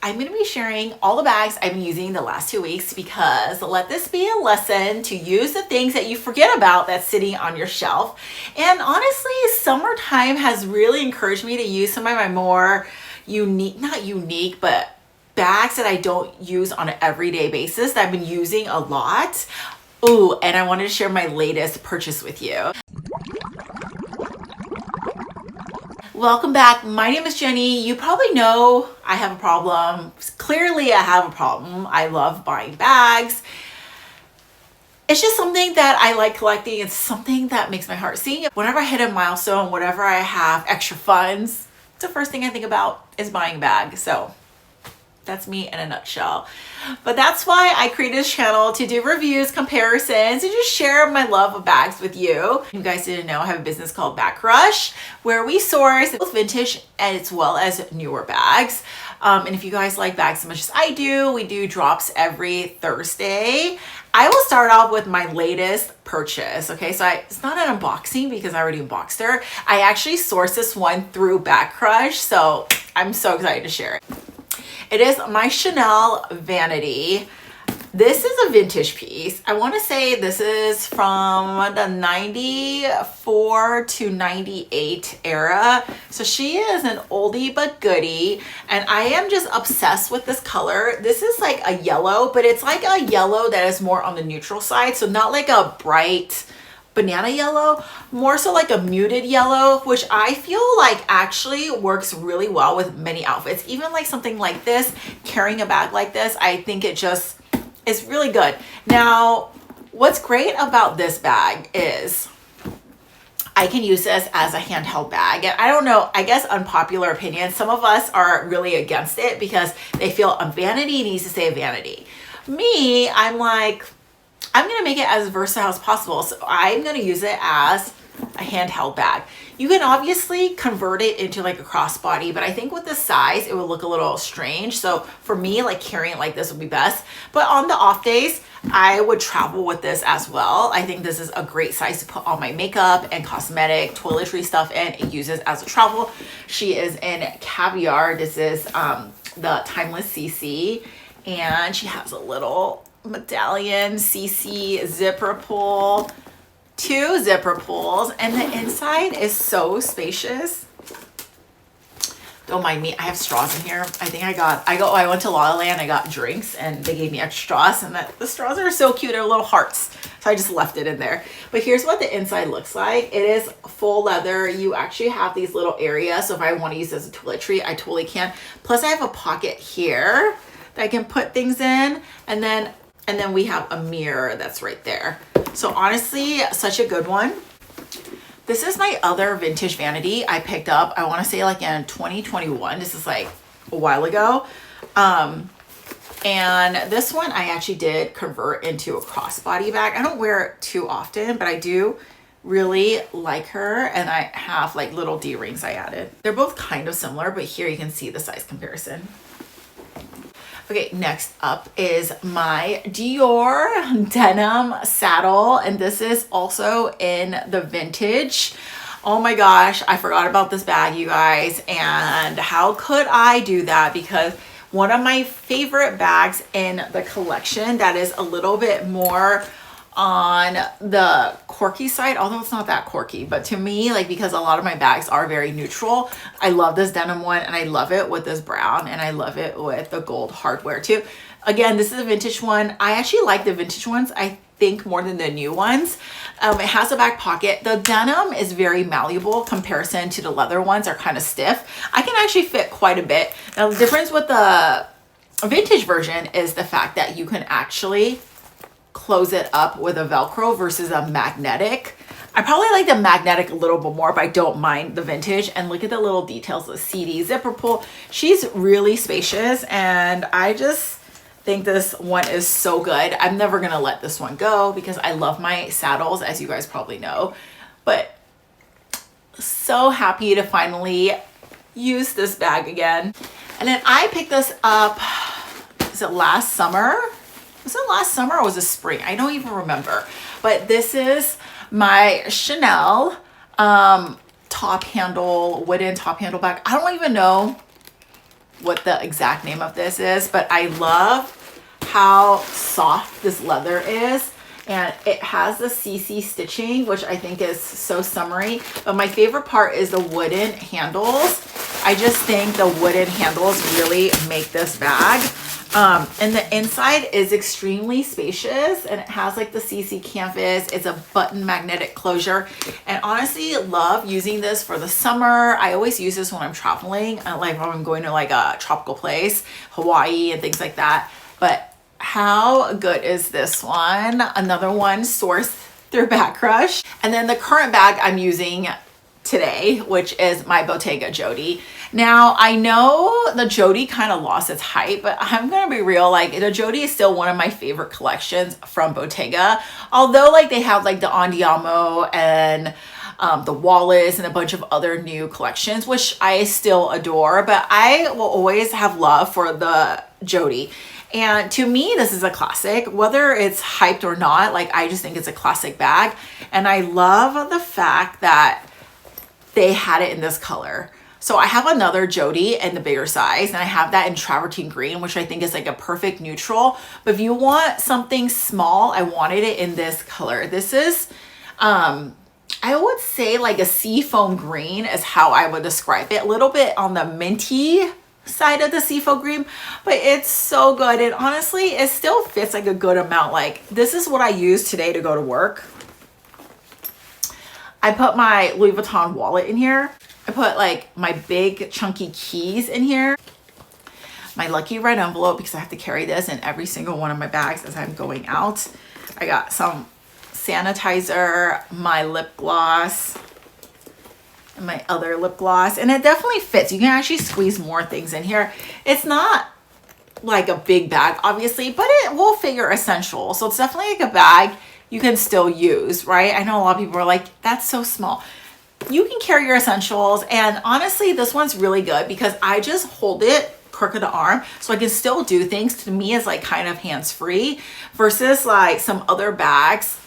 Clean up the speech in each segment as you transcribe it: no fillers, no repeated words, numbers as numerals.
I'm going to be sharing all the bags I've been using the last 2 weeks, because let this be a lesson to use the things that you forget about that's sitting on your shelf. And honestly, summertime has really encouraged me to use some of my more unique, not unique, but bags that I don't use on an everyday basis that I've been using a lot. Ooh, and I wanted to share my latest purchase with you. Welcome back. My name is Jenny. You probably know I have a problem. Clearly, I have a problem. I love buying bags. It's just something that I like collecting. It's something that makes my heart sing. Whenever I hit a milestone, whenever I have extra funds, the first thing I think about is buying a bag. So that's me in a nutshell. But that's why I created this channel, to do reviews, comparisons, and just share my love of bags with you. You guys didn't know I have a business called Bag Crush, where we source both vintage as well as newer bags. And if you guys like bags as much as I do, we do drops every Thursday. I will start off with my latest purchase. Okay, so it's not an unboxing because I already unboxed her. I actually sourced this one through Bag Crush, so I'm so excited to share it. It is my Chanel vanity. This is a vintage piece. I want to say this is from the 94 to 98 era. So she is an oldie but goodie. And I am just obsessed with this color. This is like a yellow, but it's like a yellow that is more on the neutral side. So not like a bright banana yellow, more so like a muted yellow, which I feel like actually works really well with many outfits. Even like something like this, carrying a bag like this, I think it just is really good. Now, what's great about this bag is I can use this as a handheld bag. And I don't know, I guess unpopular opinion, some of us are really against it because they feel a vanity needs to stay a vanity. Me, I'm like, I'm gonna make it as versatile as possible. So I'm gonna use it as a handheld bag. You can obviously convert it into like a crossbody, but I think with the size, it would look a little strange. So for me, like carrying it like this would be best. But on the off days, I would travel with this as well. I think this is a great size to put all my makeup and cosmetic, toiletry stuff in. It uses as a travel. She is in Caviar. This is the Timeless CC, and she has a little medallion CC zipper pull, 2 zipper pulls, and the inside is so spacious. Don't mind me, I have straws in here. I think I went to La La Land, I got drinks and they gave me extra straws, and the straws are so cute. They're little hearts, so I just left it in there. But here's what the inside looks like. It is full leather. You actually have these little areas, so if I want to use this as a toiletry, I totally can. Plus I have a pocket here that I can put things in, and then we have a mirror that's right there. So honestly, such a good one. This is my other vintage vanity I picked up, I want to say like in 2021. This is like a while ago. And this one I actually did convert into a crossbody bag. I don't wear it too often, but I do really like her. And I have like little D-rings I added. They're both kind of similar, but here you can see the size comparison. Okay, next up is my Dior denim saddle, and this is also in the vintage. Oh my gosh, I forgot about this bag, you guys, and how could I do that? Because one of my favorite bags in the collection that is a little bit more on the quirky side, although it's not that quirky, but to me, like, because a lot of my bags are very neutral, I love this denim one, and I love it with this brown, and I love it with the gold hardware too. Again, this is a vintage one. I actually like the vintage ones, I think, more than the new ones. It has a back pocket. The denim is very malleable comparison to the leather ones are kind of stiff. I can actually fit quite a bit. Now, the difference with the vintage version is the fact that you can actually close it up with a Velcro versus a magnetic. I probably like the magnetic a little bit more, but I don't mind the vintage. And look at the little details, the CD zipper pull. She's really spacious, and I just think this one is so good. I'm never gonna let this one go because I love my saddles, as you guys probably know. But so happy to finally use this bag again. And then I picked this up, is it last summer? Was it last summer or was it spring? I don't even remember. But this is my Chanel top handle, wooden top handle bag. I don't even know what the exact name of this is, but I love how soft this leather is. And it has the CC stitching, which I think is so summery. But my favorite part is the wooden handles. I just think the wooden handles really make this bag. And the inside is extremely spacious, and it has like the CC canvas. It's a button magnetic closure, and honestly love using this for the summer. I always use this when I'm traveling, like when I'm going to like a tropical place, Hawaii and things like that. But how good is this one? Another one sourced through Bag Crush. And then the current bag I'm using today, which is my Bottega Jodie. Now, I know the Jodie kind of lost its hype, but I'm gonna be real, like the Jodie is still one of my favorite collections from Bottega. Although like they have like the Andiamo and the Wallace and a bunch of other new collections, which I still adore, but I will always have love for the Jodie. And to me, this is a classic, whether it's hyped or not. Like, I just think it's a classic bag. And I love the fact that they had it in this color. So I have another Jodie in the bigger size, and I have that in travertine green, which I think is like a perfect neutral. But if you want something small, I wanted it in this color. This is, I would say like a seafoam green is how I would describe it. A little bit on the minty side of the seafoam green, but it's so good. And honestly, it still fits like a good amount. Like, this is what I use today to go to work. I put my Louis Vuitton wallet in here. I put like my big chunky keys in here. My lucky red envelope, because I have to carry this in every single one of my bags as I'm going out. I got some sanitizer, my lip gloss, and my other lip gloss, and it definitely fits. You can actually squeeze more things in here. It's not like a big bag, obviously, but it will fit your essentials. So it's definitely like a bag you can still use, right? I know a lot of people are like, that's so small. You can carry your essentials, and honestly, this one's really good because I just hold it crook of the arm so I can still do things. To me, it's like kind of hands-free versus like some other bags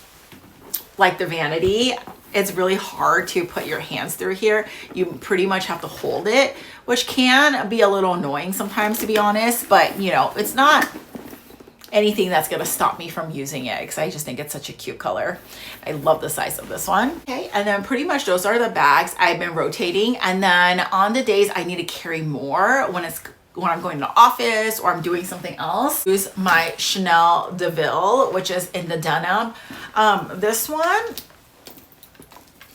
like the Vanity. It's really hard to put your hands through here. You pretty much have to hold it, which can be a little annoying sometimes, to be honest, but you know, it's not anything that's gonna stop me from using it because I just think it's such a cute color. I love the size of this one. Okay, and then pretty much those are the bags I've been rotating. And then on the days I need to carry more, when I'm going to the office or I'm doing something else, use my Chanel DeVille, which is in the denim. This one,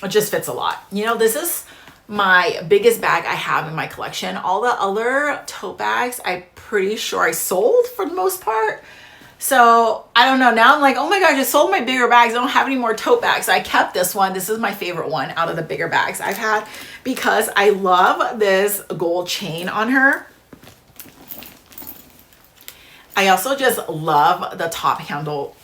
it just fits a lot. You know, this is my biggest bag I have in my collection. All the other tote bags, I'm pretty sure I sold for the most part. So I don't know. Now I'm like, oh my gosh, I sold my bigger bags. I don't have any more tote bags. So I kept this one. This is my favorite one out of the bigger bags I've had because I love this gold chain on her. I also just love the top handle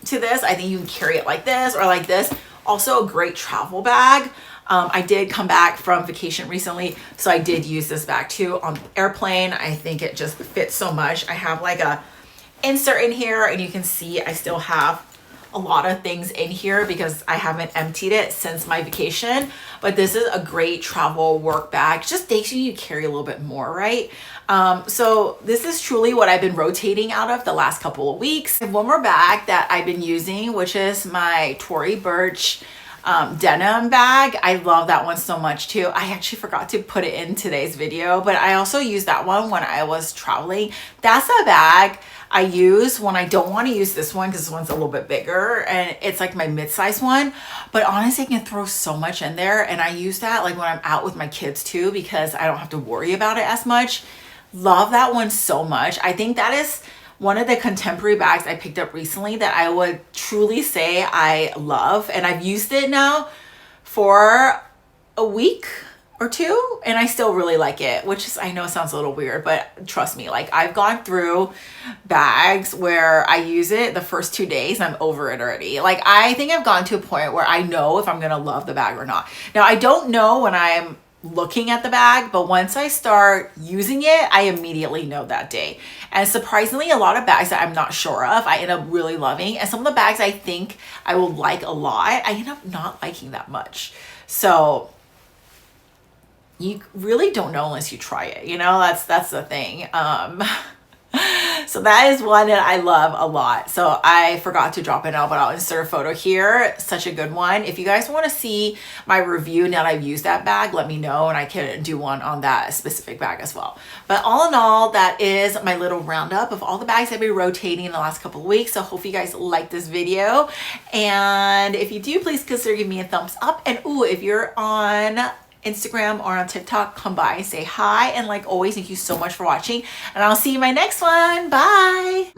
to this. I think you can carry it like this or like this. Also a great travel bag. I did come back from vacation recently, so I did use this bag too on the airplane. I think it just fits so much. I have like a insert in here, and you can see I still have a lot of things in here because I haven't emptied it since my vacation. But this is a great travel work bag. It just makes you carry a little bit more, right? So this is truly what I've been rotating out of the last couple of weeks. I have one more bag that I've been using, which is my Tory Burch denim bag. I love that one so much too. I actually forgot to put it in today's video, but I also used that one when I was traveling. That's a bag I use when I don't want to use this one because this one's a little bit bigger and it's like my mid-size one. But honestly, I can throw so much in there, and I use that like when I'm out with my kids too because I don't have to worry about it as much. Love that one so much. I think that is one of the contemporary bags I picked up recently that I would truly say I love, and I've used it now for a week or two and I still really like it, which is, I know it sounds a little weird, but trust me, like I've gone through bags where I use it the first 2 days and I'm over it already. Like I think I've gone to a point where I know if I'm gonna love the bag or not. Now I don't know when I'm looking at the bag, but once I start using it, I immediately know that day. And surprisingly, a lot of bags that I'm not sure of, I end up really loving. And some of the bags I think I will like a lot, I end up not liking that much. So you really don't know unless you try it, you know. That's the thing. So that is one that I love a lot. So I forgot to drop it out, but I'll insert a photo here. Such a good one. If you guys want to see my review now that I've used that bag, let me know and I can do one on that specific bag as well. But all in all, that is my little roundup of all the bags I've been rotating in the last couple of weeks. So hope you guys like this video. And if you do, please consider giving me a thumbs up. And ooh, if you're on Instagram or on TikTok, come by and say hi. And like always, thank you so much for watching, and I'll see you in my next one. Bye.